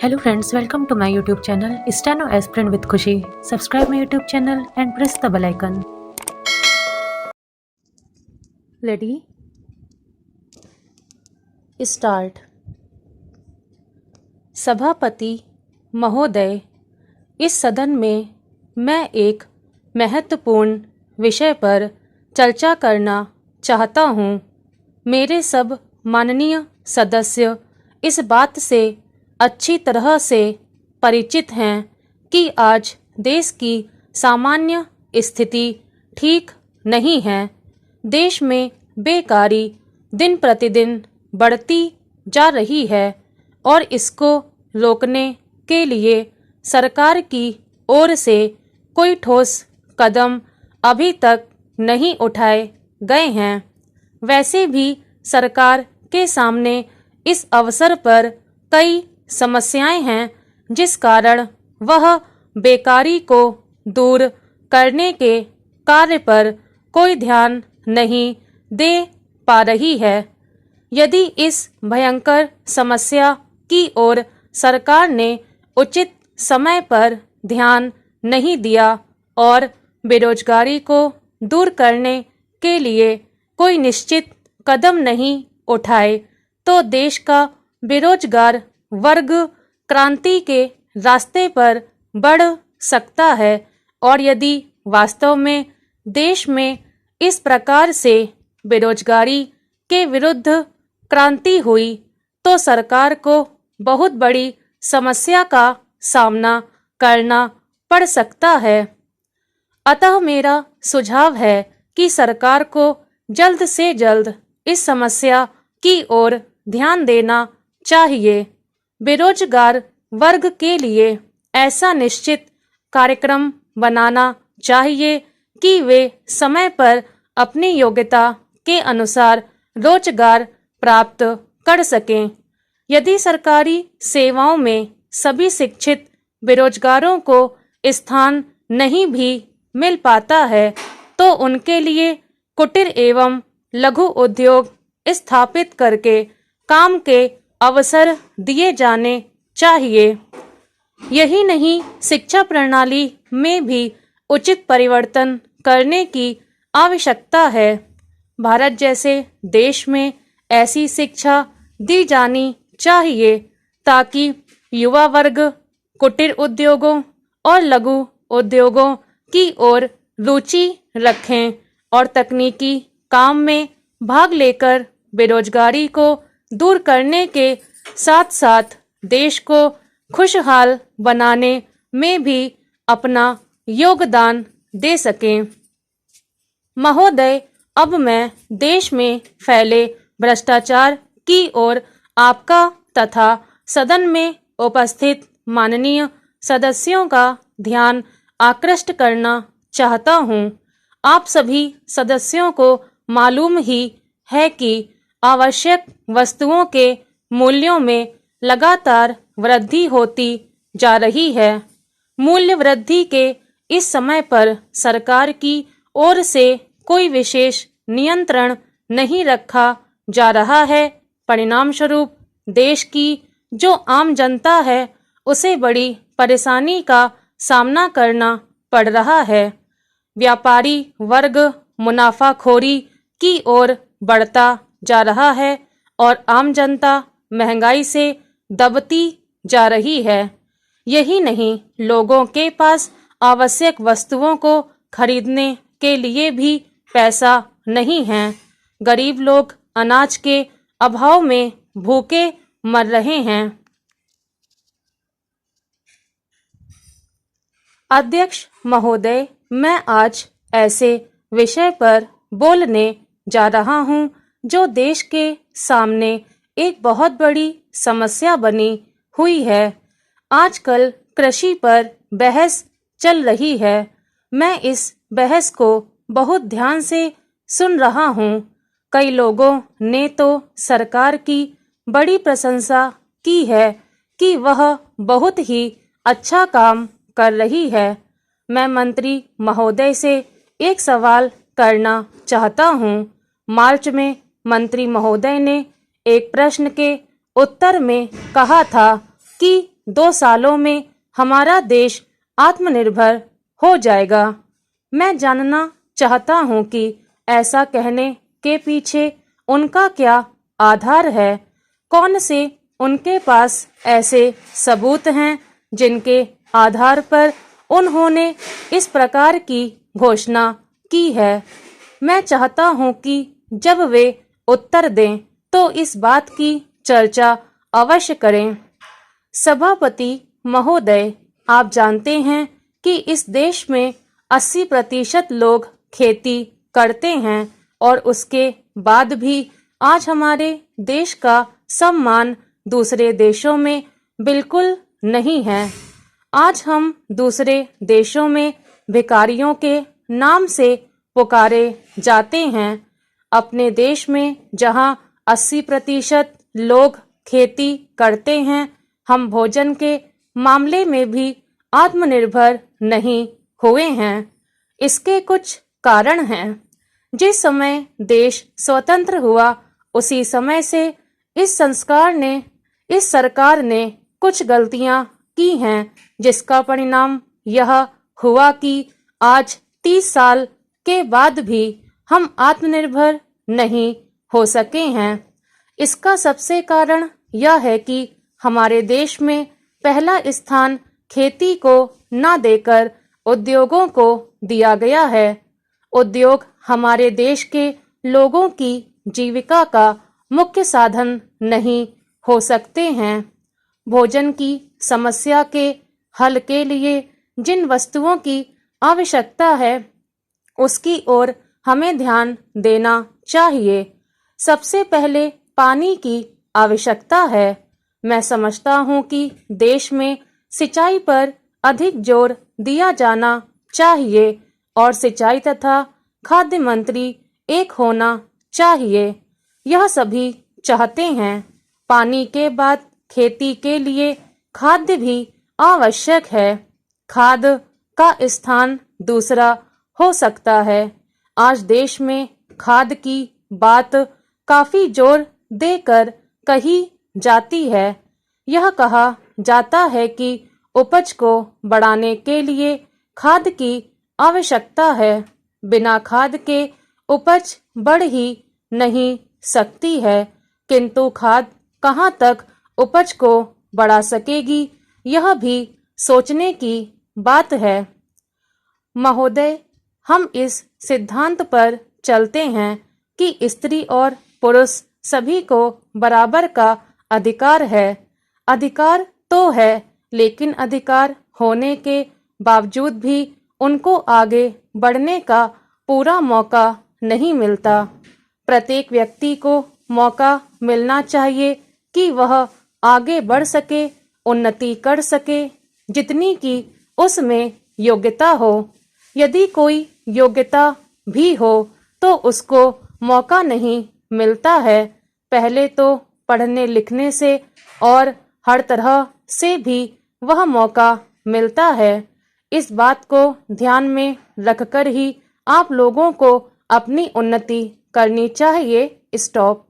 Hello friends, welcome to my YouTube channel Steno Aspirant with Khushi. Subscribe my YouTube channel and press the bell icon. Ready? Start. सभापति महोदय, इस सदन में मैं एक महत्वपूर्ण विषय पर चर्चा करना चाहता हूँ। मेरे सब माननीय सदस्य इस बात से अच्छी तरह से परिचित हैं कि आज देश की सामान्य स्थिति ठीक नहीं है। देश में बेकारी दिन प्रतिदिन बढ़ती जा रही है और इसको रोकने के लिए सरकार की ओर से कोई ठोस कदम अभी तक नहीं उठाए गए हैं। वैसे भी सरकार के सामने इस अवसर पर कई समस्याएं हैं, जिस कारण वह बेकारी को दूर करने के कार्य पर कोई ध्यान नहीं दे पा रही है। यदि इस भयंकर समस्या की ओर सरकार ने उचित समय पर ध्यान नहीं दिया और बेरोजगारी को दूर करने के लिए कोई निश्चित कदम नहीं उठाए, तो देश का बेरोजगार वर्ग क्रांति के रास्ते पर बढ़ सकता है। और यदि वास्तव में देश में इस प्रकार से बेरोजगारी के विरुद्ध क्रांति हुई, तो सरकार को बहुत बड़ी समस्या का सामना करना पड़ सकता है। अतः मेरा सुझाव है कि सरकार को जल्द से जल्द इस समस्या की ओर ध्यान देना चाहिए। बेरोजगार वर्ग के लिए ऐसा निश्चित कार्यक्रम बनाना चाहिए कि वे समय पर अपनी योग्यता के अनुसार रोजगार प्राप्त कर सकें। यदि सरकारी सेवाओं में सभी शिक्षित बेरोजगारों को स्थान नहीं भी मिल पाता है, तो उनके लिए कुटीर एवं लघु उद्योग स्थापित करके काम के अवसर दिए जाने चाहिए। यही नहीं, शिक्षा प्रणाली में भी उचित परिवर्तन करने की आवश्यकता है। भारत जैसे देश में ऐसी शिक्षा दी जानी चाहिए ताकि युवा वर्ग कुटीर उद्योगों और लघु उद्योगों की ओर रुचि रखें और तकनीकी काम में भाग लेकर बेरोजगारी को दूर करने के साथ साथ देश को खुशहाल बनाने में भी अपना योगदान दे सकें। महोदय, अब मैं देश में फैले भ्रष्टाचार की ओर आपका तथा सदन में उपस्थित माननीय सदस्यों का ध्यान आकृष्ट करना चाहता हूँ। आप सभी सदस्यों को मालूम ही है कि आवश्यक वस्तुओं के मूल्यों में लगातार वृद्धि होती जा रही है। मूल्य वृद्धि के इस समय पर सरकार की ओर से कोई विशेष नियंत्रण नहीं रखा जा रहा है। परिणाम स्वरूप देश की जो आम जनता है, उसे बड़ी परेशानी का सामना करना पड़ रहा है। व्यापारी वर्ग मुनाफाखोरी की ओर बढ़ता जा रहा है और आम जनता महंगाई से दबती जा रही है। यही नहीं, लोगों के पास आवश्यक वस्तुओं को खरीदने के लिए भी पैसा नहीं है। गरीब लोग अनाज के अभाव में भूखे मर रहे हैं। अध्यक्ष महोदय, मैं आज ऐसे विषय पर बोलने जा रहा हूँ जो देश के सामने एक बहुत बड़ी समस्या बनी हुई है। आजकल कृषि पर बहस चल रही है। मैं इस बहस को बहुत ध्यान से सुन रहा हूँ। कई लोगों ने तो सरकार की बड़ी प्रशंसा की है कि वह बहुत ही अच्छा काम कर रही है। मैं मंत्री महोदय से एक सवाल करना चाहता हूँ। मार्च में मंत्री महोदय ने एक प्रश्न के उत्तर में कहा था कि 2 सालों में हमारा देश आत्मनिर्भर हो जाएगा। मैं जानना चाहता हूँ कि ऐसा कहने के पीछे उनका क्या आधार है। कौन से उनके पास ऐसे सबूत हैं जिनके आधार पर उन्होंने इस प्रकार की घोषणा की है। मैं चाहता हूँ कि जब वे उत्तर दें तो इस बात की चर्चा अवश्य करें। सभापति महोदय, आप जानते हैं कि इस देश में 80% लोग खेती करते हैं और उसके बाद भी आज हमारे देश का सम्मान दूसरे देशों में बिल्कुल नहीं है। आज हम दूसरे देशों में भिखारियों के नाम से पुकारे जाते हैं। अपने देश में जहां 80% लोग खेती करते हैं, हम भोजन के मामले में भी आत्मनिर्भर नहीं हुए हैं। इसके कुछ कारण हैं। जिस समय देश स्वतंत्र हुआ उसी समय से इस सरकार ने कुछ गलतियां की हैं, जिसका परिणाम यह हुआ कि आज 30 साल के बाद भी हम आत्मनिर्भर नहीं हो सके हैं। इसका सबसे कारण यह है कि हमारे देश में पहला स्थान खेती को न देकर उद्योगों को दिया गया है। उद्योग हमारे देश के लोगों की जीविका का मुख्य साधन नहीं हो सकते हैं। भोजन की समस्या के हल के लिए जिन वस्तुओं की आवश्यकता है उसकी ओर हमें ध्यान देना चाहिए। सबसे पहले पानी की आवश्यकता है। मैं समझता हूँ कि देश में सिंचाई पर अधिक जोर दिया जाना चाहिए और सिंचाई तथा खाद्य मंत्री एक होना चाहिए। यह सभी चाहते हैं। पानी के बाद खेती के लिए खाद्य भी आवश्यक है। खाद का स्थान दूसरा हो सकता है। आज देश में खाद की बात काफी जोर देकर कही जाती है। यह कहा जाता है कि उपज को बढ़ाने के लिए खाद की आवश्यकता है। बिना खाद के उपज बढ़ ही नहीं सकती है, किंतु खाद कहाँ तक उपज को बढ़ा सकेगी, यह भी सोचने की बात है। महोदय, हम इस सिद्धांत पर चलते हैं कि स्त्री और पुरुष सभी को बराबर का अधिकार है। अधिकार तो है, लेकिन अधिकार होने के बावजूद भी उनको आगे बढ़ने का पूरा मौका नहीं मिलता। प्रत्येक व्यक्ति को मौका मिलना चाहिए कि वह आगे बढ़ सके, उन्नति कर सके, जितनी की उसमें योग्यता हो। यदि कोई योग्यता भी हो तो उसको मौका नहीं मिलता है। पहले तो पढ़ने लिखने से और हर तरह से भी वह मौका मिलता है। इस बात को ध्यान में रखकर ही आप लोगों को अपनी उन्नति करनी चाहिए। स्टॉप।